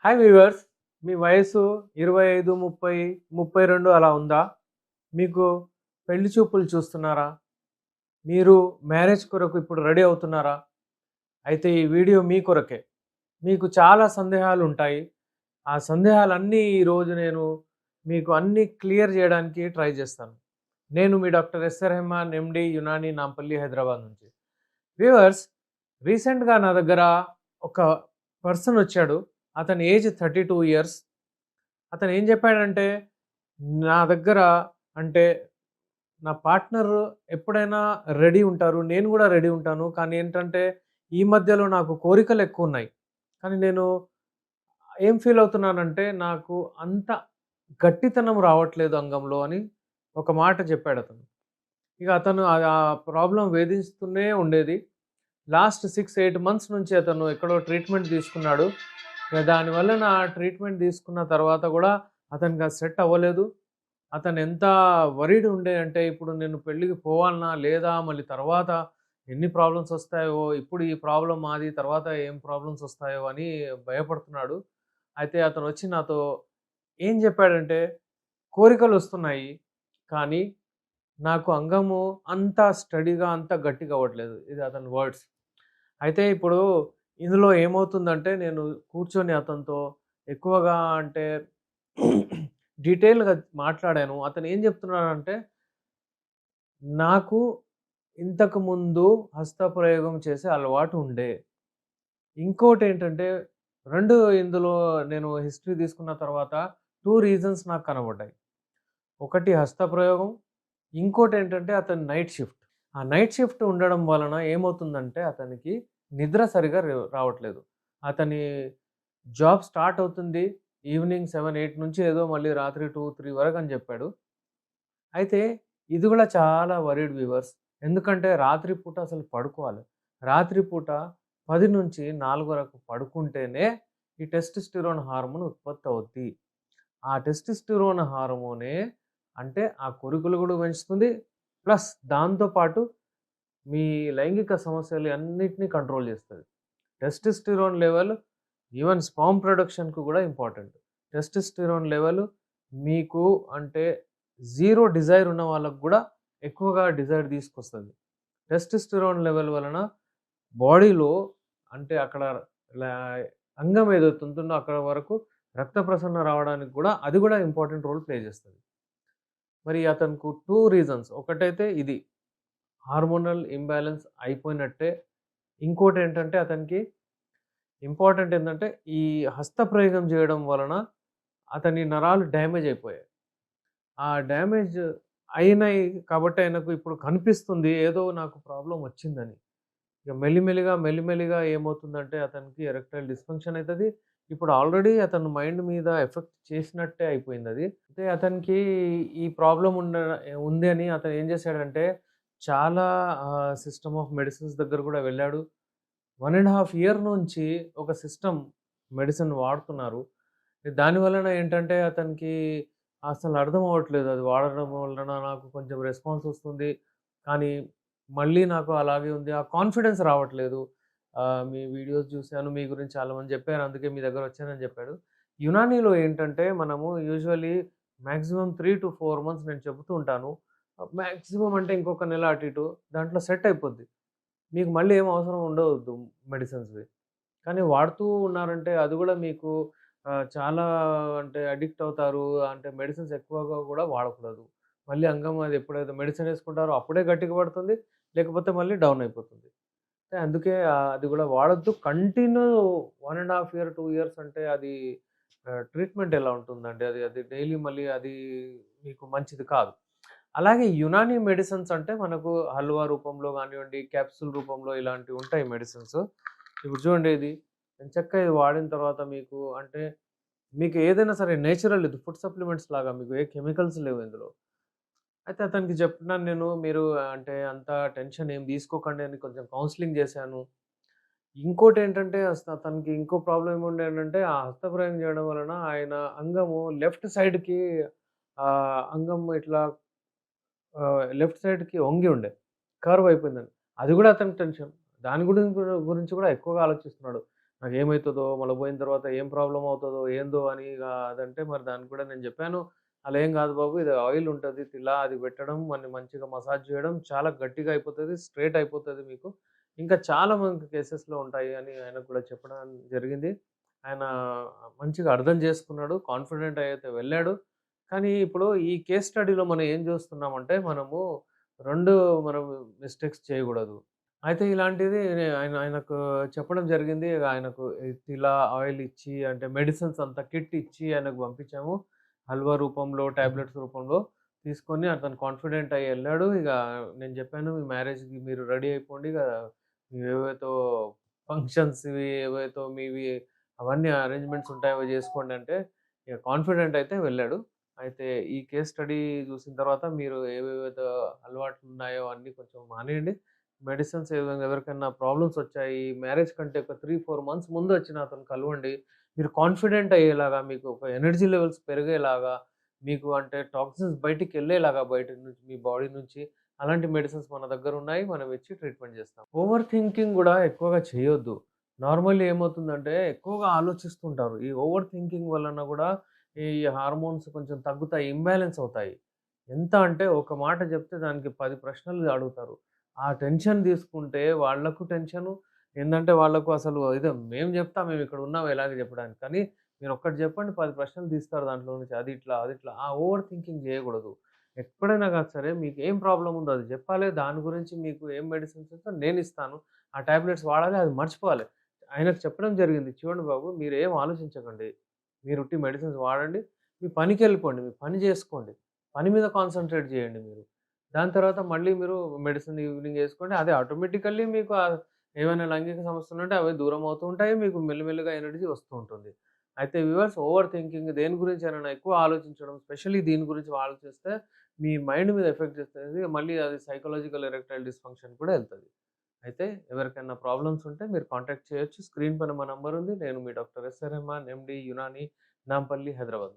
Hi viewers. మీ వయసు 25, 30, 32 అలా ఉందా? మీకు పెళ్లి చూపులు చూస్తున్నారా? మీరు మ్యారేజ్ కొరకు ఇప్పుడు రెడీ అవుతున్నారా? అయితే ఈ వీడియో మీ కొరకే. మీకు చాలా సందేహాలుంటాయి. ఆ సందేహాలన్నీ ఈరోజు నేను మీకు అన్నీ క్లియర్ జేయడానికి ట్రై జేస్తాను. నేను మీ doctor S R Rehman MD, Unani, Nampally, Hyderabad నుంచి. వ్యూవర్స్, రీసెంట్‌గా నా దగ్గర ఒక పర్సన్ వచ్చాడు. అతని ఏజ్ 32 ఇయర్స్. అతను ఏం చెప్పాడంటే, నా దగ్గర అంటే నా పార్ట్నర్ ఎప్పుడైనా రెడీ ఉంటారు. నేను గూడా రెడీ ఉంటాను. కానీ ఏంటంటే, ఈ మధ్యలో నాకు కోరికలెక్కువున్నాయి. కానీ నేను ఏం ఫీల్ అవుతున్నానంటే, నాకు అంత గట్టితనం రావట్లేదు అంగంలో అని ఒక మాట చెప్పాడతను. ఇక అతను ఆ ప్రాబ్లమ్ వేధిస్తూనే ఉండేది. లాస్ట్ 6, 8 మంత్స్ నుంచి అతను ఎక్కడో ట్రీట్మెంట్ తీసుకున్నాడు. ఇక దానివల్ల నా ట్రీట్మెంట్ తీసుకున్న తర్వాత గూడా అతనికి అది సెట్ అవ్వలేదు. అతను ఎంత వరీడ్ ఉండే అంటే ఇప్పుడు నేను పెళ్ళికి పోవాలనా? లేదా? మళ్ళీ తర్వాత ఎన్ని ప్రాబ్లమ్స్ వస్తాయో? ఇప్పుడు ఈ ప్రాబ్లమ్ మాది. తర్వాత ఏం ప్రాబ్లమ్స్ వస్తాయో అని భయపడుతున్నాడు. అయితే అతనొచ్చి నాతో ఏం చెప్పాడంటే, కోరికలొస్తున్నాయి. కానీ నాకు అంగము అంత స్టడీగా, అంత గట్టిగా అవ్వట్లేదు. ఇది అతని వర్డ్స్. అయితే ఇప్పుడు ఇందులో ఏమవుతుందంటే, నేను కూర్చొని అతనితో ఎక్కువగా అంటే డీటెయిల్‌గా మాట్లాడాను. అతను ఏం చెప్తున్నాడంటే, నాకు ఇంతకుముందు హస్తప్రయోగం చేసే అలవాటు ఉండే. ఇంకోటేంటంటే 2 ఇందులో నేను హిస్టరీ తీసుకున్న తర్వాత 2 రీజన్స్ నాకు కనబడ్డాయి. ఒకటి హస్తప్రయోగం, ఇంకోటేంటంటే అతని నైట్ షిఫ్ట్. ఆ నైట్ షిఫ్ట్ ఉండడం వలన ఏమవుతుందంటే అతనికి నిద్ర సరిగ్గా రావట్లేదు. అతని జాబ్ స్టార్ట్ అవుతుంది ఈవినింగ్ 7, 8 నుంచి ఏదో మళ్ళీ రాత్రి 2, 3 వరకని జెప్పాడు. అయితే ఇది గూడా చాలా వరీడ్ వ్యూవర్స్. ఎందుకంటే రాత్రి పూట అసలు పడుకోవాలి. రాత్రి పూట 10-4 వరకు పడుకుంటేనే ఈ టెస్టోస్టెరోన్ హార్మోన్ ఉత్పత్తి అవుద్ది. ఆ టెస్టోస్టెరోన్ హార్మోనే అంటే ఆ కోరికలు గూడా పెంచుతుంది. ప్లస్ దాంతో పాటు మీ లైంగిక సమస్యలు అన్నిటిని కంట్రోల్ జేస్తది. టెస్టోస్టెరోన్ లెవెల్ ఈవెన్ స్పెర్మ్ ప్రొడక్షన్‌కి గూడా ఇంపార్టెంట్. టెస్టోస్టెరోన్ లెవెల్ మీకు అంటే జీరో డిజైర్ ఉన్న వాళ్ళకి గూడా ఎక్కువగా డిజైర్ తీసుకొస్తది. టెస్టోస్టెరోన్ లెవెల్ వలన బాడీలో అంటే అక్కడ లా అంగం ఏదైతే ఉంటుందో అక్కడ వరకు రక్త ప్రసరణ రావడానికి గూడా అది గూడా ఇంపార్టెంట్ రోల్ ప్లే చేస్తది. మరి అతనికి 2 రీజన్స్ ఒకటైతే ఇది హార్మోనల్ ఇంబాలెన్స్ అయిపోయినట్టే. ఇంకోటేంటంటే అతనికి ఇంపార్టెంట్ ఏందంటే ఈ హస్తప్రయోగం జేయడం వలన అతని నరాలు డ్యామేజ్ అయిపోయాయి. ఆ డ్యామేజ్ అయినయి కాబట్టి ఆయనకు ఇప్పుడు కనిపిస్తుంది ఏదో నాకు ప్రాబ్లమ్ వచ్చిందని. ఇక మెల్లిమెల్లిగా, మెల్లిమెల్లిగా ఏమవుతుందంటే అతనికి ఎరెక్టైల్ డిస్‌ఫంక్షన్ అయితది. ఇప్పుడు ఆల్రెడీ అతని మైండ్ మీద ఎఫెక్ట్ చేసినట్టే అయిపోయిందది. అయితే అతనికి ఈ ప్రాబ్లమ్ ఉంది అని అతను ఏం చేశాడంటే చాలా సిస్టమ్ ఆఫ్ మెడిసిన్స్ దగ్గర కూడా వెళ్ళాడు. 1 ½ ఇయర్ నుంచి ఒక మెడిసిన్ వాడుతున్నారు. దాని వలన ఏంటంటే అతనికి అసలు అర్థం అవ్వట్లేదు. అది వాడడం వలన నాకు కొంచెం రెస్పాన్స్ వస్తుంది. కానీ మళ్ళీ నాకు అలాగే ఉంది. ఆ కాన్ఫిడెన్స్ రావట్లేదు. మీ వీడియోస్ చూసాను. మీ గురించి చాలామంది చెప్పారు. అందుకే మీ దగ్గరొచ్చానని చెప్పాడు. యునానీలో ఏంటంటే మనము యూజువల్లీ మాక్సిమం 3-4 మంత్స్ నేను చెబుతూ ఉంటాను. మాక్సిమం అంటే ఇంకొక నెల అటు ఇటు దాంట్లో సెట్ అయిపోద్ది. మీకు మళ్ళీ ఏం అవసరం ఉండవద్దు మెడిసిన్స్‌వి. కానీ వాడుతూ ఉన్నారంటే అది గూడా మీకు చాలా అంటే అడిక్ట్ అవుతారు. అంటే మెడిసిన్స్ ఎక్కువగా గూడా వాడకూడదు. మళ్ళీ అంగం అది ఎప్పుడైతే మెడిసిన్ యేసుకుంటారో అప్పుడే గట్టిగా పడుతుంది. లేకపోతే మళ్ళీ డౌన్ అయిపోతుంది. అందుకే అది గూడా వాడొద్దు. కంటిన్యూ 1 ½ ఇయర్, 2 ఇయర్స్ అంటే అది ట్రీట్మెంట్ ఎలా ఉంటుందండి? అది అది డైలీ మళ్ళీ అది మీకు మంచిది కాదు. అలాగే యునానీ మెడిసిన్స్ అంటే మనకు హల్వా రూపంలో గానివ్వండి, క్యాప్సూల్ రూపంలో ఇలాంటివి ఉంటాయి మెడిసిన్స్. ఇప్పుడు చూడండి ఇది ఎంచక్కా ఇది వాడిన తర్వాత మీకు అంటే మీకు ఏదైనా సరే నేచురల్ ఇది ఫుడ్ సప్లిమెంట్స్ లాగా మీకు ఏ కెమికల్స్ లేవు ఇందులో. అయితే అతనికి చెప్పినాను నేను మీరు అంటే అంత టెన్షన్ ఏం తీసుకోకండి అని కొంచెం కౌన్సెలింగ్ చేశాను. ఇంకోటేంటంటే అతనికి ఇంకో ప్రాబ్లమ్ ఏముండేనంటే ఆ హస్తప్రయోగం చేయడం వలన ఆయన అంగము లెఫ్ట్ సైడ్‌కి అంగం ఇట్లా లెఫ్ట్ సైడ్‌కి వంగి ఉండే. కర్వ్ అయిపోయిందని. అది గూడా అతనికి టెన్షన్. దాని గురించి కూడా ఎక్కువగా ఆలోచిస్తున్నాడు. నాకేమైతదో, మళ్ళా పోయిన తర్వాత ఏం ప్రాబ్లమ్ అవుతదో, ఏందో అని ఇగ అదంటే మరి దానికి కూడా నేను జెప్పాను. అలా ఏం గాదు బాబు ఇది ఆయిల్ ఉంటది. తిలా అది పెట్టడం, మంచిగా మసాజ్ జేయడం చాలా గట్టిగా అయిపోతది. స్ట్రెయిట్ అయిపోతది మీకు. ఇంకా చాలా మంది కేసెస్‌లో ఉంటాయి అని ఆయనకు కూడా చెప్పడం జరిగింది. ఆయన మంచిగా అర్థం చేసుకున్నాడు. కాన్ఫిడెంట్ అయితే వెళ్ళాడు. కానీ ఇప్పుడు ఈ కేస్ స్టడీలో మనం ఏం జూస్తున్నామంటే మనము 2 మనం మిస్టేక్స్ చేయగూడదు. అయితే ఇలాంటిది ఆయనకు చెప్పడం జరిగింది. ఆయనకు ఇలా ఆయిల్ ఇచ్చి అంటే మెడిసిన్స్ అంతా కిట్ ఇచ్చి ఆయనకు పంపించాము. హల్వా రూపంలో, టాబ్లెట్స్ రూపంలో తీసుకొని అతను కాన్ఫిడెంట్ అయ్యి ఎళ్ళాడు. ఇగ నేను చెప్పాను, "మీ మ్యారేజ్‌కి మీరు రెడీ అయిపోండి. ఇగ మీవేవైతో ఫంక్షన్స్‌వి ఏవైతో మీవి అవన్నీ అరేంజ్‌మెంట్స్ ఉంటాయో అవి జేసుకోండి" అంటే ఇగ కాన్ఫిడెంట్ అయితే వెళ్ళాడు. అయితే ఈ కేస్ స్టడీ చూసిన తర్వాత మీరు ఏవేవైతే అలవాట్లున్నాయో అన్నీ కొంచెం మానేయండి. మెడిసిన్స్ ఏదైనా ఎవరికన్నా ప్రాబ్లమ్స్ వచ్చాయి. మ్యారేజ్ కంటే ఒక 3, 4 మంత్స్ ముందు వచ్చి నాతోని కలవండి. మీరు కాన్ఫిడెంట్ అయ్యేలాగా, మీకు ఒక ఎనర్జీ లెవెల్స్ పెరిగేలాగా, మీకు అంటే టాక్సిన్స్ బయటికెళ్ళేలాగా బయట నుంచి మీ బాడీ నుంచి అలాంటి మెడిసిన్స్ మన దగ్గరున్నాయి. మనం ఇచ్చి ట్రీట్మెంట్ చేస్తాం. ఓవర్ థింకింగ్ గూడా ఎక్కువగా చేయొద్దు. నార్మల్లీ ఏమవుతుందంటే ఎక్కువగా ఆలోచిస్తుంటారు. ఈ ఓవర్ థింకింగ్ వలన గూడా ఈ హార్మోన్స్ కొంచెం తగ్గుతాయి. ఇంబాలెన్స్ అవుతాయి. ఎంత అంటే ఒక మాట చెప్తే దానికి 10 ప్రశ్నలు అడుగుతారు. ఆ టెన్షన్ తీసుకుంటే వాళ్ళకు టెన్షను. ఏందంటే వాళ్ళకు అసలు ఏదో మేము జెప్తాం మేమిక్కడ ఉన్నాం ఎలాగో చెప్పడానికి. కానీ మీరొక్కటి చెప్పండి 10 ప్రశ్నలు తీస్తారు దాంట్లో నుంచి. అది ఇట్లా, అది ఇట్లా. ఆ ఓవర్ థింకింగ్ జేయకూడదు. ఎప్పుడైనా గాదు సరే మీకేం ప్రాబ్లమ్ ఉందో అది జెప్పాలి. దాని గురించి మీకు ఏం మెడిసిన్స్ ఇస్తారో నేనిస్తాను. ఆ టాబ్లెట్స్ వాడాలి. అది మర్చిపోవాలి. ఆయనకు చెప్పడం జరిగింది. చూడండి బాబు మీరేం ఆలోచించకండి. మీరు ఉట్టి మెడిసిన్స్ వాడండి. మీ పనికెళ్ళిపోండి. మీ పని జేసుకోండి. పని మీద కాన్సంట్రేట్ జేయండి మీరు. దాని తర్వాత మళ్ళీ మీరు మెడిసిన్ ఈవినింగ్ యేసుకోండి. అదే ఆటోమేటికల్లీ మీకు ఏవైనా లైంగిక సమస్యలుంటే అవి దూరం అవుతూ ఉంటాయి. మీకు మెల్లిమెల్లిగా ఎనర్జీ వస్తూ ఉంటుంది. అయితే వ్యూవర్స్ ఓవర్ థింకింగ్ దేని గురించైనా ఎక్కువ ఆలోచించడం, స్పెషల్లీ దీని గురించి ఆలోచిస్తే మీ మైండ్ మీద ఎఫెక్ట్ చేస్తది. మళ్ళీ అది సైకలాజికల్ ఎరెక్టైల్ డిస్‌ఫంక్షన్ కూడా ఎళ్తది. అయితే ఎవరికైనా ప్రాబ్లమ్స్ ఉంటే మీరు కాంటాక్ట్ చేయొచ్చు. స్క్రీన్ పైన మా నంబర్ ఉంది. నేను మీ డాక్టర్ ఎస్.ఆర్. రెహమాన్, ఎండీ, యునాని, నాంపల్లి, హైదరాబాద్.